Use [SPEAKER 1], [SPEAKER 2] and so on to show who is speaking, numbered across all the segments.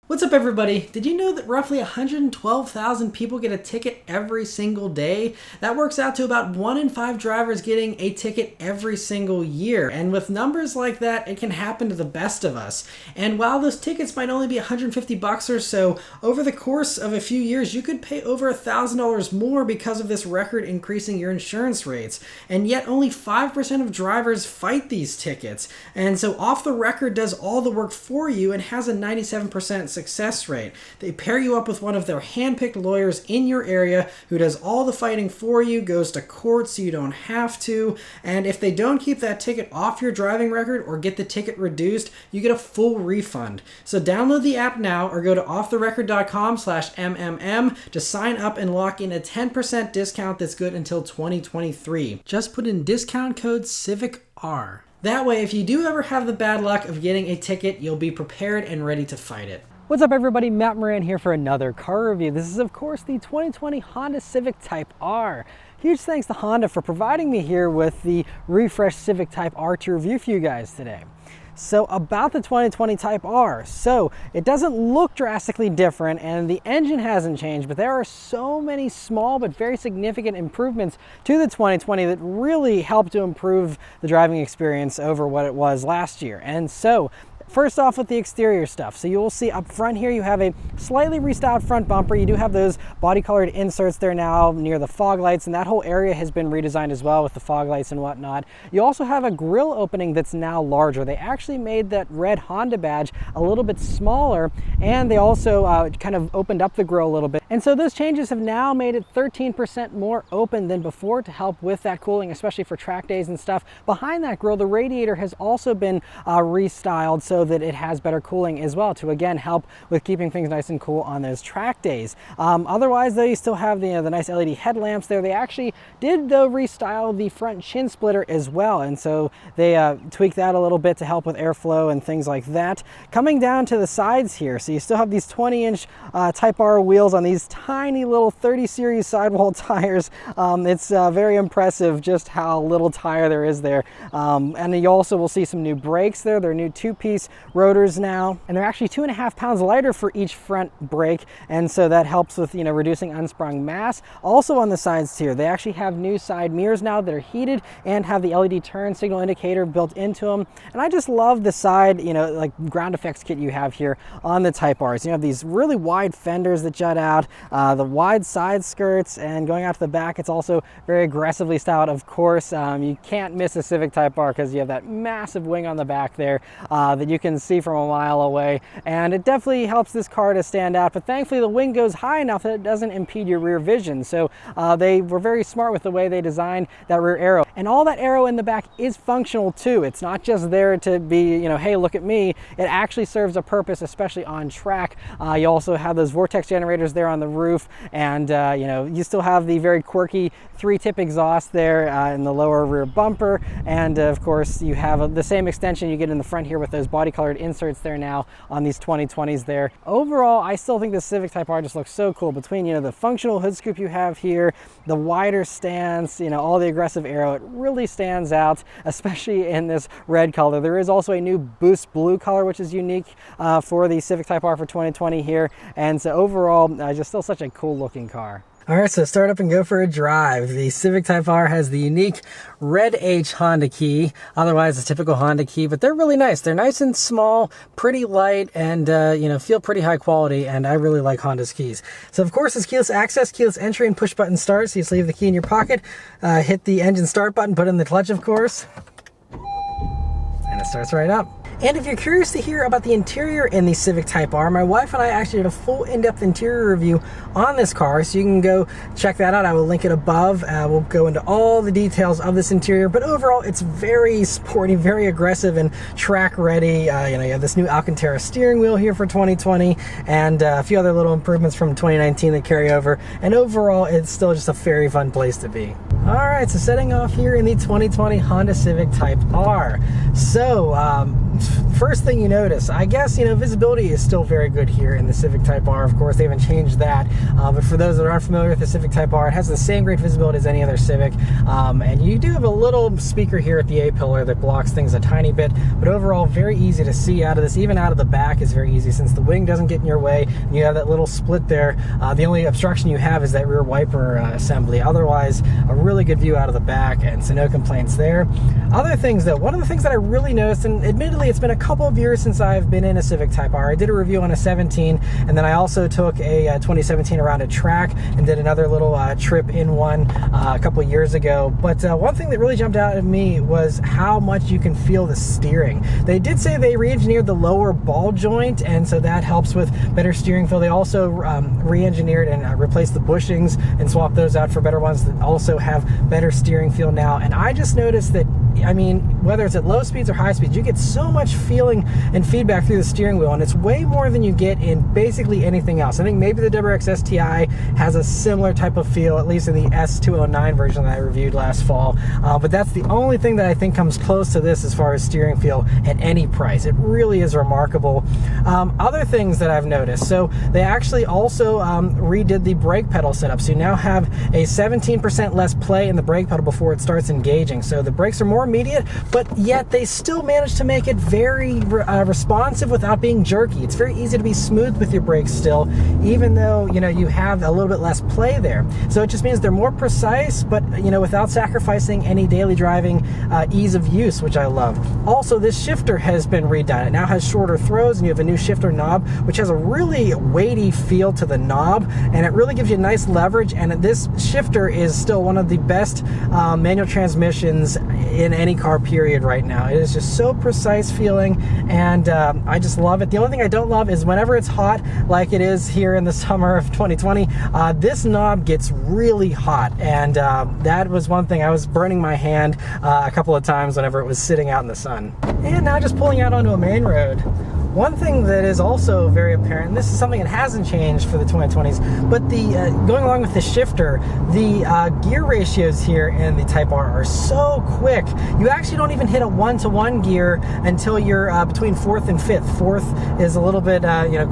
[SPEAKER 1] What's up, everybody? Did you know that roughly 112,000 people get a ticket every single day? That works out to about 1 in 5 drivers getting a ticket every single year. And with numbers like that, it can happen to the best of us. And while those tickets might only be 150 bucks or so, over the course of a few years, you could pay over $1,000 more because of this record increasing your insurance rates. And yet only 5% of drivers fight these tickets. And so Off the Record does all the work for you and has a 97% success rate. They pair you up with one of their hand-picked lawyers in your area who does all the fighting for you, goes to court so you don't have to, and if they don't keep that ticket off your driving record or get the ticket reduced, you get a full refund. So download the app now or go to offtherecord.com/MMM to sign up and lock in a 10% discount that's good until 2023. Just put in discount code CIVIC-R. That way, if you do ever have the bad luck of getting a ticket, you'll be prepared and ready to fight it.
[SPEAKER 2] What's up, everybody? Matt Maran here for another car review. This is, of course, the 2020 Honda Civic Type R. Huge thanks to Honda for providing me here with the refreshed Civic Type R to review for you guys today. So about the 2020 Type R, so it doesn't look drastically different and the engine hasn't changed, but there are so many small but very significant improvements to the 2020 that really help to improve the driving experience over what it was last year. And so first off with the exterior stuff. So you will see up front here you have a slightly restyled front bumper. You do have those body colored inserts there now near the fog lights, and that whole area has been redesigned as well with the fog lights and whatnot. You also have a grille opening that's now larger. They actually made that red Honda badge a little bit smaller, and they also kind of opened up the grille a little bit. And so those changes have now made it 13% more open than before to help with that cooling, especially for track days and stuff. Behind that grille, the radiator has also been restyled so that it has better cooling as well to again help with keeping things nice and cool on those track days. Otherwise though, you still have the nice LED headlamps there. They actually did though restyle the front chin splitter as well, and so they tweaked that a little bit to help with airflow and things like that. Coming down to the sides here, so you still have these 20-inch Type R wheels on these tiny little 30 series sidewall tires. It's very impressive just how little tire there is there. And you also will see some new brakes there. They're new 2-piece rotors now, and they're actually 2.5 pounds lighter for each front brake, and so that helps with reducing unsprung mass. Also on the sides here, they actually have new side mirrors now that are heated and have the LED turn signal indicator built into them. And I just love the side like ground effects kit you have here on the Type Rs. You have these really wide fenders that jut out, the wide side skirts, and going out to the back, it's also very aggressively styled. Of course, you can't miss a Civic Type R because you have that massive wing on the back there that you can see from a mile away, and it definitely helps this car to stand out. But thankfully the wing goes high enough that it doesn't impede your rear vision, so they were very smart with the way they designed that rear aero. And all that aero in the back is functional too. It's not just there to be hey, look at me. It actually serves a purpose, especially on track. You also have those vortex generators there on the roof, and you still have the very quirky 3-tip exhaust there in the lower rear bumper, and of course you have the same extension you get in the front here with those body colored inserts there now on these 2020s there. Overall, I still think the Civic Type R just looks so cool between the functional hood scoop you have here, the wider stance, all the aggressive aero. It really stands out, especially in this red color. There is also a new boost blue color, which is unique for the Civic Type R for 2020 here, and so overall just still such a cool looking car. All right, so start up and go for a drive. The Civic Type R has the unique red H Honda key, otherwise a typical Honda key, but they're really nice. They're nice and small, pretty light, and feel pretty high quality, and I really like Honda's keys. So of course it's keyless access, keyless entry, and push button start, so you just leave the key in your pocket, hit the engine start button, put in the clutch of course, and it starts right up. And if you're curious to hear about the interior in the Civic Type R, my wife and I actually did a full in-depth interior review on this car, so you can go check that out. I will link it above. We'll go into all the details of this interior, but overall it's very sporty, very aggressive, and track ready. You have this new Alcantara steering wheel here for 2020, and a few other little improvements from 2019 that carry over, and overall it's still just a very fun place to be. All right, so setting off here in the 2020 Honda Civic Type R. So first thing you notice, I guess, visibility is still very good here in the Civic Type R. Of course, they haven't changed that. But for those that aren't familiar with the Civic Type R, it has the same great visibility as any other Civic. And you do have a little speaker here at the A-pillar that blocks things a tiny bit, but overall very easy to see out of this. Even out of the back is very easy since the wing doesn't get in your way. And you have that little split there. The only obstruction you have is that rear wiper assembly. Otherwise, a really good view out of the back, and so no complaints there. Other things though, one of the things that I really noticed, and admittedly it's been a couple of years since I've been in a Civic Type R. I did a review on a 17, and then I also took a 2017 around a track and did another little trip in one a couple of years ago. But one thing that really jumped out at me was how much you can feel the steering. They did say they re-engineered the lower ball joint, and so that helps with better steering feel. They also re-engineered and replaced the bushings and swapped those out for better ones that also have better steering feel now. And I just noticed that, I mean, whether it's at low speeds or high speeds, you get so much feeling and feedback through the steering wheel, and it's way more than you get in basically anything else. I think maybe the WRX STI has a similar type of feel, at least in the S209 version that I reviewed last fall. But that's the only thing that I think comes close to this as far as steering feel at any price. It really is remarkable. Other things that I've noticed, so they actually also redid the brake pedal setup. So you now have a 17% less play in the brake pedal before it starts engaging. So the brakes are more immediate, but yet they still manage to make it very responsive without being jerky. It's very easy to be smooth with your brakes still, even though you have a little bit less play there. So it just means they're more precise, but without sacrificing any daily driving ease of use, which I love. Also, this shifter has been redone. It now has shorter throws, and you have a new shifter knob, which has a really weighty feel to the knob, and it really gives you nice leverage. And this shifter is still one of the best manual transmissions in any car period right now. It is just so precise feeling, and I just love it. The only thing I don't love is whenever it's hot, like it is here in the summer of 2020, this knob gets really hot, and that was one thing. I was burning my hand a couple of times whenever it was sitting out in the sun. And now just pulling out onto a main road. One thing that is also very apparent, and this is something that hasn't changed for the 2020s, but the going along with the shifter, the gear ratios here in the Type R are so quick. You actually don't even hit a 1-to-1 gear until you're between 4th and 5th. 4th is a little bit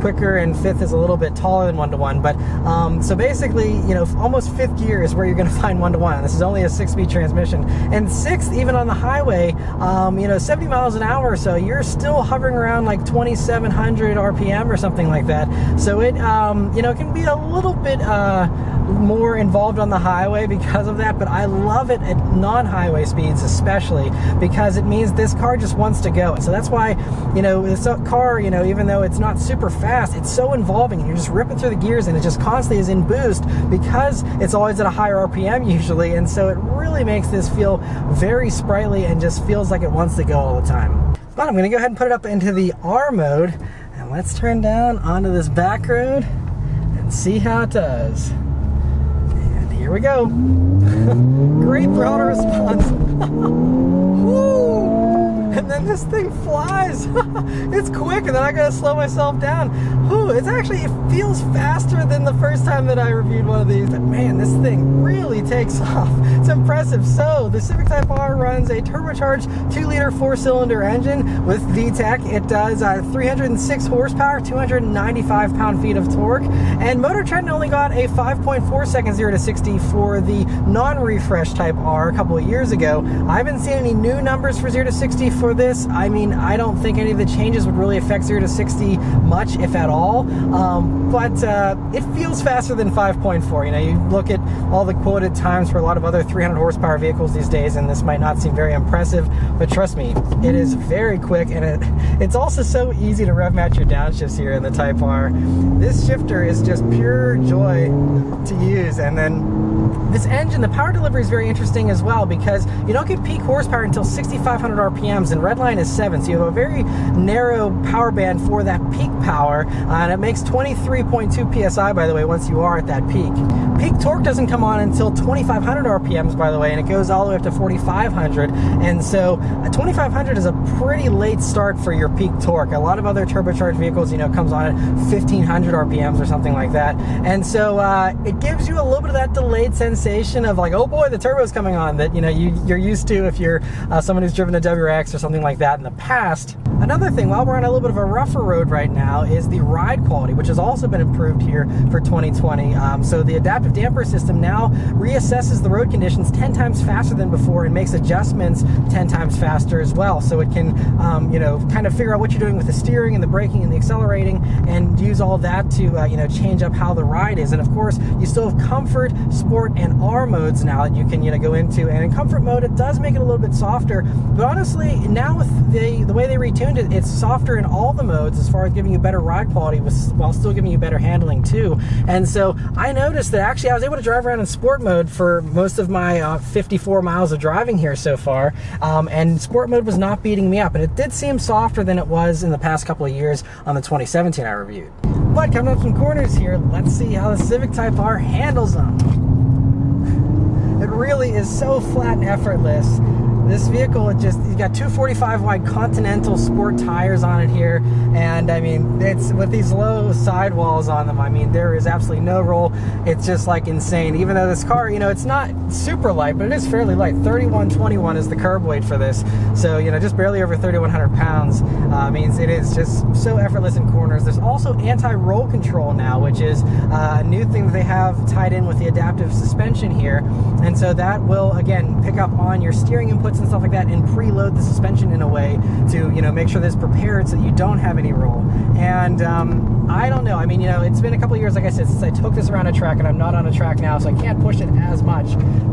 [SPEAKER 2] quicker, and 5th is a little bit taller than 1-to-1. But so basically, almost 5th gear is where you're going to find 1-to-1. This is only a 6-speed transmission, and 6th, even on the highway, 70 miles an hour or so, you're still hovering around like 2,700 RPM or something like that. So it can be a little bit more involved on the highway because of that, but I love it at non-highway speeds, especially because it means this car just wants to go. And so that's why this car, even though it's not super fast, it's so involving, and you're just ripping through the gears, and it just constantly is in boost because it's always at a higher RPM usually. And so it really makes this feel very sprightly and just feels like it wants to go all the time. But I'm going to go ahead and put it up into the R mode, and let's turn down onto this back road and see how it does. And here we go. Great throttle response. Woo! And then this thing flies. It's quick, and then I gotta slow myself down. Whew, it feels faster than the first time that I reviewed one of these. But man, this thing really takes off. It's impressive. So the Civic Type R runs a turbocharged 2-liter 4-cylinder engine with VTEC. It does 306 horsepower, 295 pound-feet of torque, and Motor Trend only got a 5.4 second 0 to 60 for the non-refresh Type R a couple of years ago. I haven't seen any new numbers for 0 to 60 for this. I mean, I don't think any of the changes would really affect 0 to 60 much, if at all, but it feels faster than 5.4. You look at all the quoted times for a lot of other 300 horsepower vehicles these days, and this might not seem very impressive, but trust me, it is very quick, and it's also so easy to rev match your downshifts here in the Type R. This shifter is just pure joy to use. And then this engine, the power delivery is very interesting as well, because you don't get peak horsepower until 6,500 RPMs, and redline is 7, so you have a very narrow power band for that peak power, and it makes 23.2 psi, by the way, once you are at that peak. Peak torque doesn't come on until 2,500 RPMs, by the way, and it goes all the way up to 4,500, and so 2,500 is a pretty late start for your peak torque. A lot of other turbocharged vehicles, comes on at 1,500 RPMs or something like that, and so it gives you a little bit of that delayed sensation of like, oh boy, the turbo's coming on, that you're used to if you're someone who's driven a WRX or something like that in the past. Another thing, while we're on a little bit of a rougher road right now, is the ride quality, which has also been improved here for 2020. So the adaptive damper system now reassesses the road conditions 10 times faster than before and makes adjustments 10 times faster as well. So it can, kind of figure out what you're doing with the steering and the braking and the accelerating, and use all that to, change up how the ride is. And of course, you still have comfort, sport, and R modes now that you can, go into. And in comfort mode, it does make it a little bit softer. But honestly, now with the way they retuned it, it's softer in all the modes as far as giving you better ride quality while still giving you better handling too. And so I noticed that actually I was able to drive around in sport mode for most of my 54 miles of driving here so far. And sport mode was not beating me up. And it did seem softer than it was in the past couple of years on the 2017 I reviewed. But coming up some corners here, let's see how the Civic Type R handles them. It really is so flat and effortless. This vehicle, you got 245 wide Continental Sport tires on it here, and I mean, it's with these low sidewalls on them, I mean, there is absolutely no roll. It's just like insane. Even though this car, it's not super light, but it is fairly light. 3121 is the curb weight for this, so just barely over 3,100 pounds. Means it is just so effortless in corners. There's also anti-roll control now, which is a new thing that they have tied in with the adaptive suspension here, and so that will again pick up on your steering inputs and stuff like that, and preload the suspension in a way to make sure that it's prepared so that you don't have any roll. And I don't know, I mean, it's been a couple of years, like I said, since I took this around a track, and I'm not on a track now, so I can't push it as much,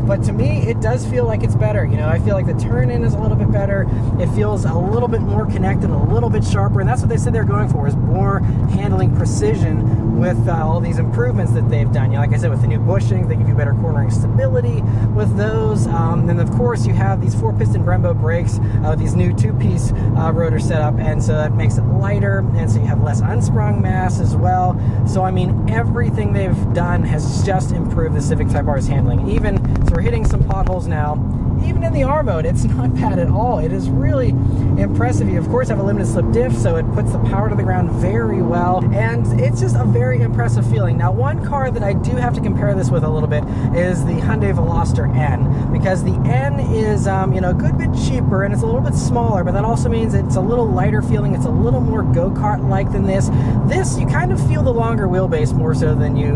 [SPEAKER 2] but to me it does feel like it's better. I feel like the turn in is a little bit better. It feels a little bit more connected, a little bit sharper, and that's what they said they're going for, is more handling precision with all these improvements that they've done. Like I said, with the new bushings, they give you better cornering stability with those. And of course, you have these 4-piston Brembo brakes, these new 2-piece rotor setup, and so that makes it lighter, and so you have less unsprung mass as well. So I mean, everything they've done has just improved the Civic Type R's handling. So we're hitting some potholes now. Even in the R mode, it's not bad at all. It is really impressive. You of course have a limited slip diff, so it puts the power to the ground very well, and it's just a very impressive feeling. Now, one car that I do have to compare this with a little bit is the Hyundai Veloster N, because the N is a good bit cheaper and it's a little bit smaller, but that also means it's a little lighter feeling. It's a little more go-kart like than this. This, you kind of feel the longer wheelbase more so than you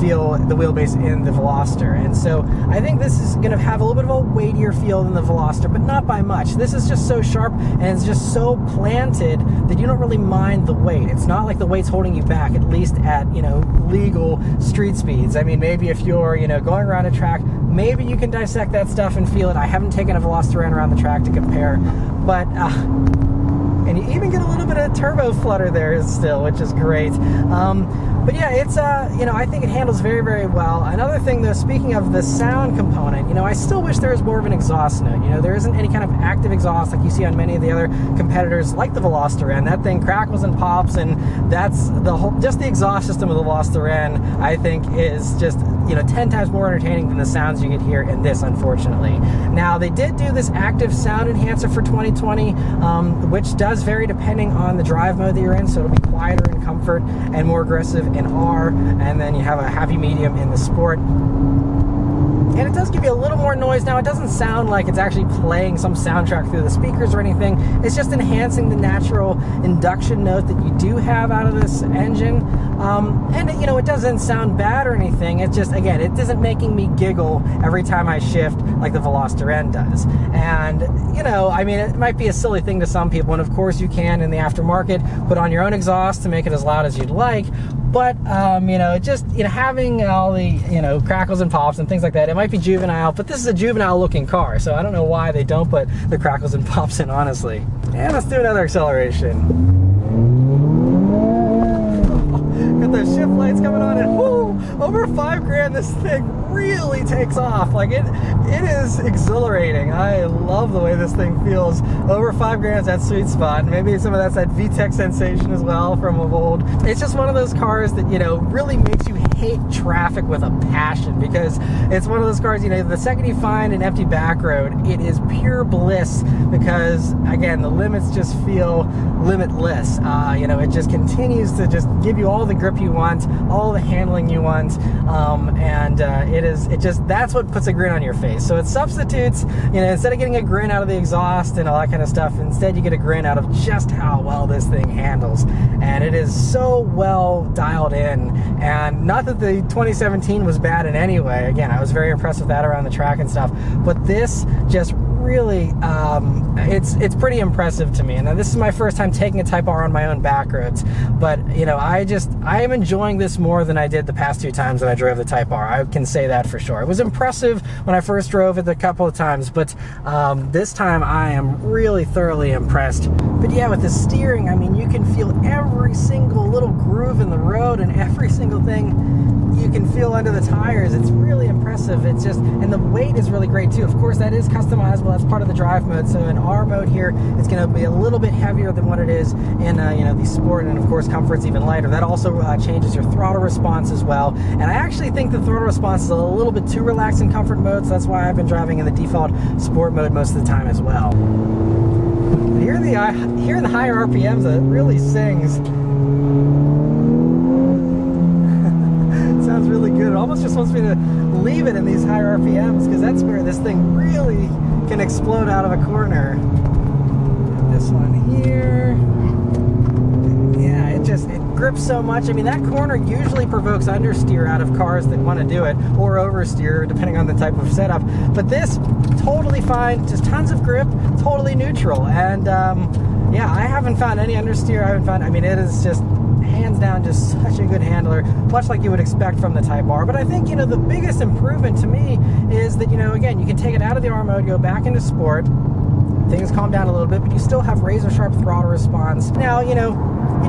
[SPEAKER 2] feel the wheelbase in the Veloster, and so I think this is going to have a little bit of a weightier feel than the Veloster, but not by much. This is just so sharp and it's just so planted that you don't really mind the weight. It's not like the weight's holding you back, at least at legal street speeds. I mean, maybe if you're going around a track, maybe you can dissect that stuff and feel it. I haven't taken a Veloster N around the track to compare, but and you even get a little bit of turbo flutter there still, which is great. But yeah, it's I think it handles very, very well. Another thing though, speaking of the sound component, I still wish there was more of an exhaust note. There isn't any kind of active exhaust like you see on many of the other competitors like the Veloster N. That thing crackles and pops, and that's just the exhaust system of the Veloster N, I think, is just 10 times more entertaining than the sounds you get here in this, unfortunately. Now, they did do this active sound enhancer for 2020, which does vary depending on the drive mode that you're in, so it'll be quieter in comfort and more aggressive in R, and then you have a happy medium in the sport. And it does give you a little more noise. Now, it doesn't sound like it's actually playing some soundtrack through the speakers or anything. It's just enhancing the natural induction note that you do have out of this engine. And it doesn't sound bad or anything. It's just, again, it isn't making me giggle every time I shift like the Veloster N does. And, I mean, it might be a silly thing to some people, and of course you can, in the aftermarket, put on your own exhaust to make it as loud as you'd like. But, having all the, crackles and pops and things like that, it might be juvenile, but this is a juvenile looking car, so I don't know why they don't put the crackles and pops in, honestly. And let's do another acceleration. Got those shift lights coming on, and whoo, over $5,000, this thing really takes off. Like it is exhilarating. I love the way this thing feels. Over $5,000, that sweet spot. Maybe some of that's that VTEC sensation as well from of old. It's just one of those cars that really makes you hate traffic with a passion, because it's one of those cars, the second you find an empty back road, it is pure bliss, because again, the limits just feel limitless. It just continues to just give you all the grip you want, all the handling you want, that's what puts a grin on your face. So it substitutes, instead of getting a grin out of the exhaust and all that kind of stuff, instead you get a grin out of just how well this thing handles. And it is so well dialed in. And not that the 2017 was bad in any way. Again, I was very impressed with that around the track and stuff. But this just really, it's pretty impressive to me. And this is my first time taking a Type R on my own back roads. But, I am enjoying this more than I did the past 2 times that I drove the Type R. I can say that for sure. It was impressive when I first drove it a couple of times, but this time I am really thoroughly impressed. But yeah, with the steering, you can feel every single little groove in the road and every single thing you can feel under the tires. It's really impressive. And the weight is really great too. Of course, that is customizable. That's part of the drive mode. So in R mode here, it's going to be a little bit heavier than what it is in the sport, and of course comfort's even lighter. That also changes your throttle response as well. And I actually think the throttle response is a little bit too relaxed in comfort mode, so that's why I've been driving in the default sport mode most of the time as well. But here in the higher RPMs, it really sings. Sounds really good. It almost just wants me to leave it in these higher RPMs, because that's where this thing really can explode out of a corner. This one here. Yeah, it grips so much. That corner usually provokes understeer out of cars that want to do it, or oversteer, depending on the type of setup. But this, totally fine. Just tons of grip, totally neutral. And yeah, I haven't found any understeer. It is just hands down just such a good handler, much like you would expect from the Type R. But I think, the biggest improvement to me is that, again, you can take it out of the R mode, go back into sport, things calm down a little bit, but you still have razor sharp throttle response. Now, you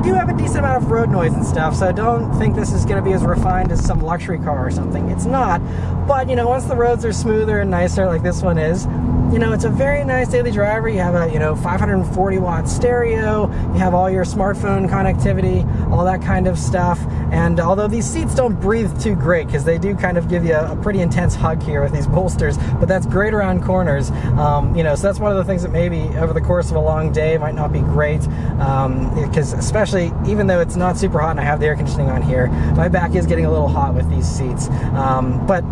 [SPEAKER 2] do have a decent amount of road noise and stuff, so don't think this is going to be as refined as some luxury car or something. It's not. But, once the roads are smoother and nicer like this one is, it's a very nice daily driver. You have a, 540 watt stereo, you have all your smartphone connectivity, all that kind of stuff. And although these seats don't breathe too great, because they do kind of give you a pretty intense hug here with these bolsters, but that's great around corners. So that's one of the things that maybe over the course of a long day might not be great, because especially, even though it's not super hot and I have the air conditioning on here, my back is getting a little hot with these seats. But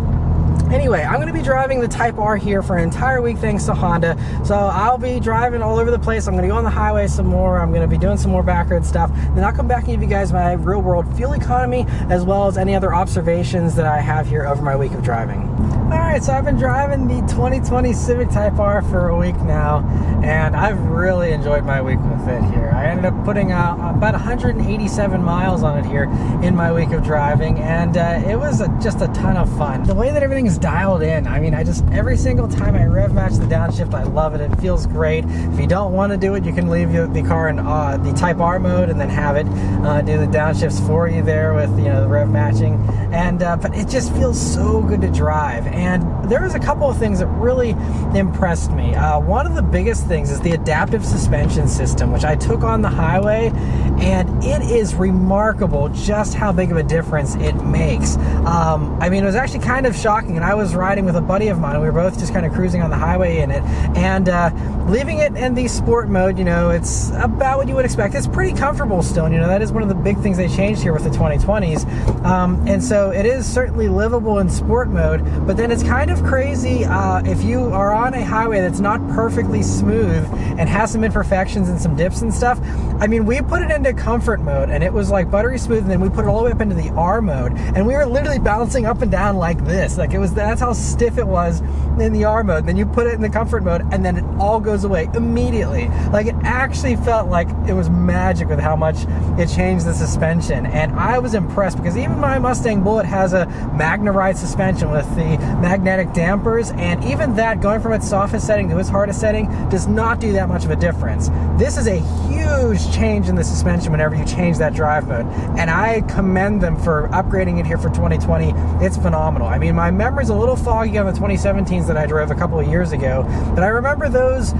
[SPEAKER 2] anyway, I'm going to be driving the Type R here for an entire week thanks to Honda. So I'll be driving all over the place. I'm going to go on the highway some more. I'm going to be doing some more backroad stuff. Then I'll come back and give you guys my real world fuel economy, as well as any other observations that I have here over my week of driving. Alright, so I've been driving the 2020 Civic Type R for a week now, and I've really enjoyed my week with it here. I ended up putting about 187 miles on it here in my week of driving, and it was just a ton of fun. The way that everything's dialed in, every single time I rev match the downshift, I love it. It feels great. If you don't want to do it, you can leave the car in the Type R mode and then have it do the downshifts for you there with the rev matching. And but it just feels so good to drive. And there was a couple of things that really impressed me. One of the biggest things is the adaptive suspension system, which I took on the highway, and it is remarkable just how big of a difference it makes. It was actually kind of shocking, and I was riding with a buddy of mine, and we were both just kind of cruising on the highway in it, and leaving it in the sport mode, it's about what you would expect. It's pretty comfortable still, that is one of the big things they changed here with the 2020s, and so it is certainly livable in sport mode. But then it's kind of crazy if you are on a highway that's not perfectly smooth and has some imperfections and some dips and stuff. We put it into comfort mode, and it was like buttery smooth, and then we put it all the way up into the R mode, and we were literally bouncing up and down like this. That's how stiff it was in the R mode. Then you put it in the comfort mode, and then it all goes away immediately. It actually felt like it was magic with how much it changed the suspension. And I was impressed, because even my Mustang Bullitt has a MagneRide suspension with the magnetic dampers, and even that, going from its softest setting to its hardest setting, does not do that much of a difference. This is a huge change in the suspension whenever you change that drive mode, and I commend them for upgrading it here for 2020. It's phenomenal. My memory's a little foggy on the 2017s that I drove a couple of years ago, but I remember those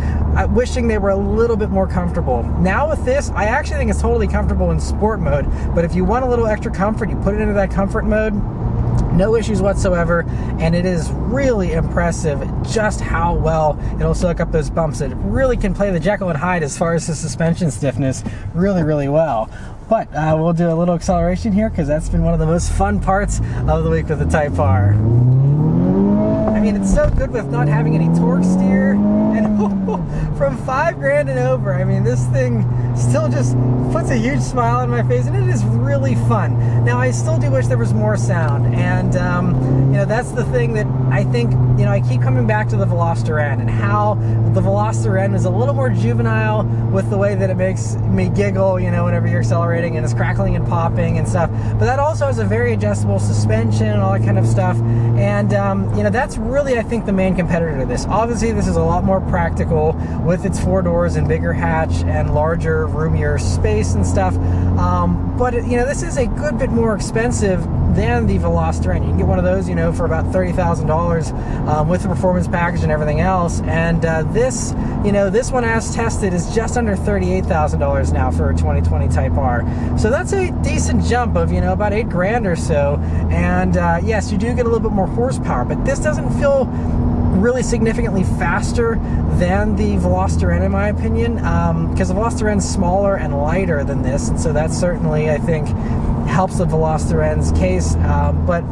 [SPEAKER 2] wishing they were a little bit more comfortable. Now with this, I actually think it's totally comfortable in sport mode, but if you want a little extra comfort, you put it into that comfort mode, no issues whatsoever, and it is really impressive just how well it'll soak up those bumps. It really can play the Jekyll and Hyde as far as the suspension stiffness really, really well. But we'll do a little acceleration here because that's been one of the most fun parts of the week with the Type R. I mean, it's so good with not having any torque steer, and from $5,000 and over, I mean, this thing still just puts a huge smile on my face, and it is really fun. Now, I still do wish there was more sound, and you know, that's the thing that I think, you know, I keep coming back to the Veloster N and how the Veloster N is a little more juvenile with the way that it makes me giggle, you know, whenever you're accelerating and it's crackling and popping and stuff. But that also has a very adjustable suspension and all that kind of stuff, and you know, that's really, I think, the main competitor to this. Obviously, this is a lot more practical with its 4 doors and bigger hatch and larger, roomier space and stuff. But you know, this is a good bit more expensive than the Veloster N. You can get one of those, you know, for about $30,000 with the performance package and everything else. And this, you know, this one as tested is just under $38,000 now for a 2020 Type R. So that's a decent jump of, you know, about $8,000 or so. And yes, you do get a little bit more horsepower, but this doesn't feel really significantly faster than the Veloster N, in my opinion, because the Veloster N is smaller and lighter than this, and so that certainly, I think, helps the Veloster N's case. But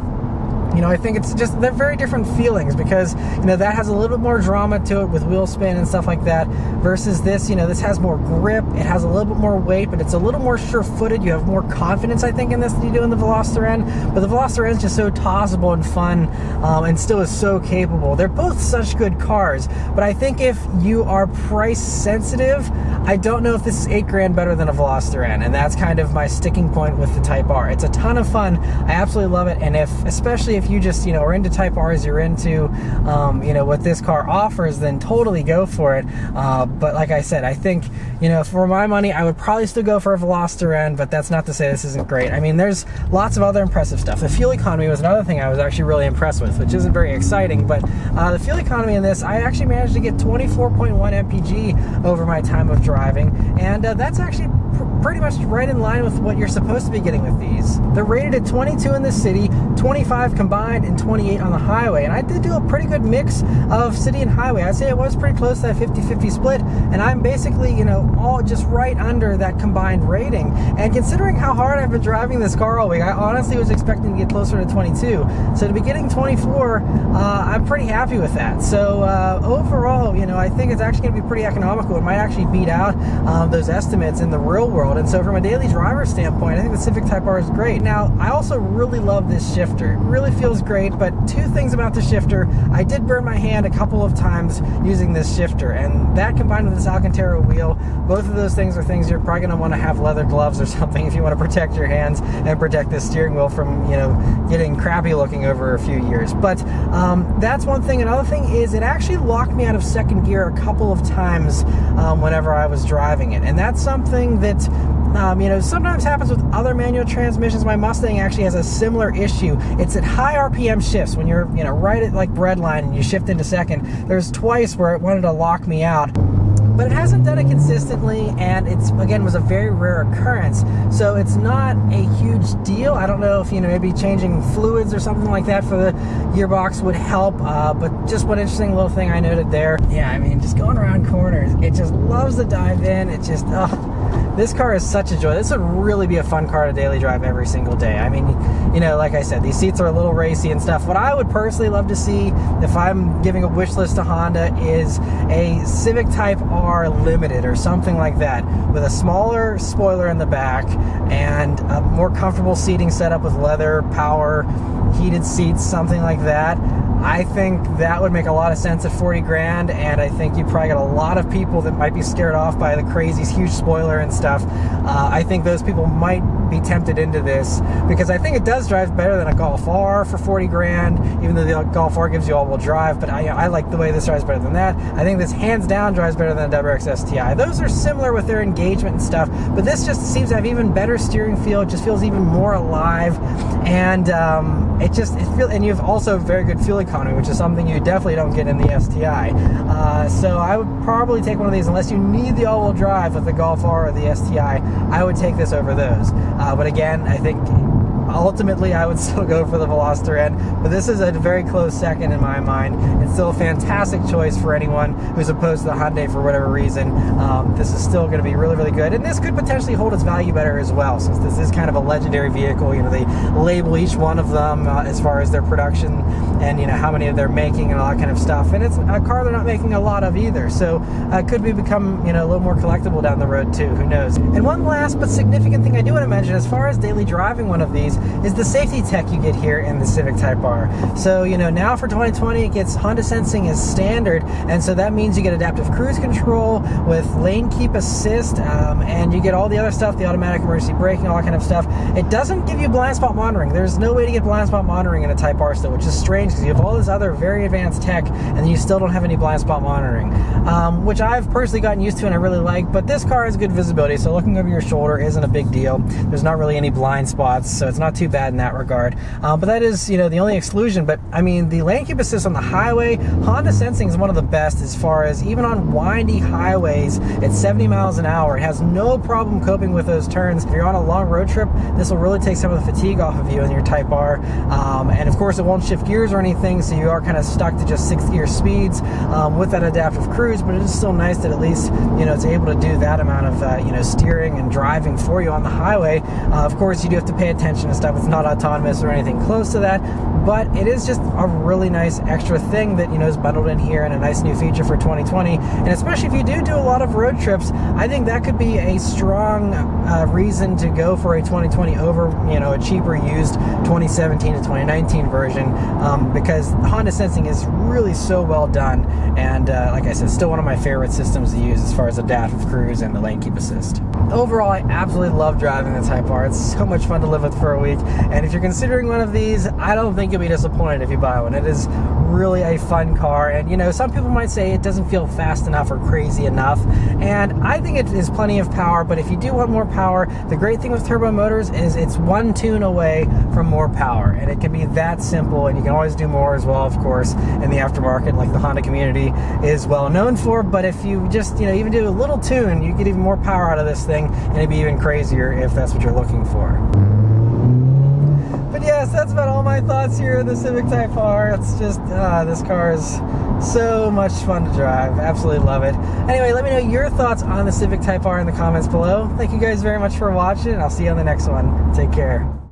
[SPEAKER 2] you know, I think it's just, they're very different feelings because, you know, that has a little bit more drama to it with wheel spin and stuff like that, versus this, you know, this has more grip, it has a little bit more weight, but it's a little more sure-footed. You have more confidence, I think, in this than you do in the Veloster N. But the Veloster N is just so tossable and fun, and still is so capable. They're both such good cars, but I think if you are price sensitive, I don't know if this is $8,000 better than a Veloster N, and that's kind of my sticking point with the Type R. It's a ton of fun. I absolutely love it, and especially if you just, you know, are into Type Rs, you're into, you know, what this car offers, then totally go for it. But like I said, I think, you know, for my money, I would probably still go for a Veloster N, but that's not to say this isn't great. I mean, there's lots of other impressive stuff. The fuel economy was another thing I was actually really impressed with, which isn't very exciting, but the fuel economy in this, I actually managed to get 24.1 mpg over my time of driving, and that's actually pretty much right in line with what you're supposed to be getting with these. They're rated at 22 in the city, 25 combined, and 28 on the highway, and I did do a pretty good mix of city and highway. I'd say it was pretty close to that 50-50 split, and I'm basically, you know, all just right under that combined rating. And considering how hard I've been driving this car all week, I honestly was expecting to get closer to 22. So to be getting 24, I'm pretty happy with that. So overall, you know, I think it's actually going to be pretty economical. It might actually beat out those estimates in the real world. And so from a daily driver standpoint, I think the Civic Type R is great. Now, I also really love this shifter. It really feels great, but two things about the shifter. I did burn my hand a couple of times using this shifter, and that combined with this Alcantara wheel, both of those things are things you're probably going to want to have leather gloves or something if you want to protect your hands and protect this steering wheel from, you know, getting crappy looking over a few years. But that's one thing. Another thing is it actually locked me out of second gear a couple of times whenever I was driving it, and that's something that you know, sometimes happens with other manual transmissions. My Mustang actually has a similar issue. It's at high RPM shifts when you're, you know, right at like breadline and you shift into second. There's twice where it wanted to lock me out, but it hasn't done it consistently, and it's, again, was a very rare occurrence, so it's not a huge deal. I don't know if, you know, maybe changing fluids or something like that for the gearbox would help, but just one interesting little thing I noted there. Yeah, I mean, just going around corners, it just loves to dive in. It just, this car is such a joy. This would really be a fun car to daily drive every single day. I mean, you know, like I said, these seats are a little racy and stuff. What I would personally love to see, if I'm giving a wish list to Honda, is a Civic Type R Limited or something like that, with a smaller spoiler in the back and a more comfortable seating setup with leather, power, heated seats, something like that. I think that would make a lot of sense at 40 grand, and I think you probably got a lot of people that might be scared off by the crazy huge spoiler and stuff. I think those people might be tempted into this because I think it does drive better than a Golf R for 40 grand, even though the Golf R gives you all-wheel drive, but I like the way this drives better than that. I think this hands down drives better than a WRX STI. Those are similar with their engagement and stuff, but this just seems to have even better steering feel. It just feels even more alive, and and you have also very good fuel economy, which is something you definitely don't get in the STI. So I would probably take one of these unless you need the all-wheel drive with the Golf R or the STI. I would take this over those. But again, I think ultimately I would still go for the Veloster N, but this is a very close second in my mind. It's still a fantastic choice for anyone who's opposed to the Hyundai for whatever reason. This is still going to be really, really good, and this could potentially hold its value better as well, since this is kind of a legendary vehicle. You know, they label each one of them as far as their production and, you know, how many they're making and all that kind of stuff, and it's a car they're not making a lot of either, so it could become, you know, a little more collectible down the road too, who knows. And one last but significant thing I do want to mention as far as daily driving one of these is the safety tech you get here in the Civic Type R. So, you know, now for 2020 it gets Honda sensing as standard, and so that means you get adaptive cruise control with lane keep assist, and you get all the other stuff, the automatic emergency braking, all that kind of stuff. It doesn't give you blind spot monitoring. There's no way to get blind spot monitoring in a Type R still, which is strange because you have all this other very advanced tech and you still don't have any blind spot monitoring, which I've personally gotten used to and I really like. But this car has good visibility, so looking over your shoulder isn't a big deal. There's not really any blind spots, so it's not too bad in that regard. But that is, you know, the only exclusion. But I mean, the lane keep assist on the highway, Honda sensing is one of the best as far as even on windy highways at 70 miles an hour. It has no problem coping with those turns. If you're on a long road trip, this will really take some of the fatigue off of you in your Type R. And of course, it won't shift gears or anything, so you are kind of stuck to just 6th-gear speeds with that adaptive cruise. But it is still nice that at least, you know, it's able to do that amount of you know, steering and driving for you on the highway. Of course, you do have to pay attention and stuff. It's not autonomous or anything close to that, but it is just a really nice extra thing that, you know, is bundled in here and a nice new feature for 2020. And especially if you do a lot of road trips, I think that could be a strong reason to go for a 2020 over, you know, a cheaper used 2017 to 2019 version, because Honda sensing is really so well done, and like I said, still one of my favorite systems to use as far as adaptive cruise and the lane keep assist. Overall, I absolutely love driving the Type R. It's so much fun to live with for a week, and if you're considering one of these, I don't think you'll be disappointed if you buy one. It is really a fun car, and you know, some people might say it doesn't feel fast enough or crazy enough, and I think it is plenty of power. But if you do want more power, the great thing with turbo motors is it's one tune away from more power, and it can be that simple, and you can always do more as well, of course, in the aftermarket, like the Honda community is well known for. But if you just, you know, even do a little tune, you get even more power out of this thing, and it'd be even crazier if that's what you're looking for. But yes, that's about all my thoughts here in the Civic Type R. It's just, this car is so much fun to drive. Absolutely love it. Anyway, let me know your thoughts on the Civic Type R in the comments below. Thank you guys very much for watching, and I'll see you on the next one. Take care.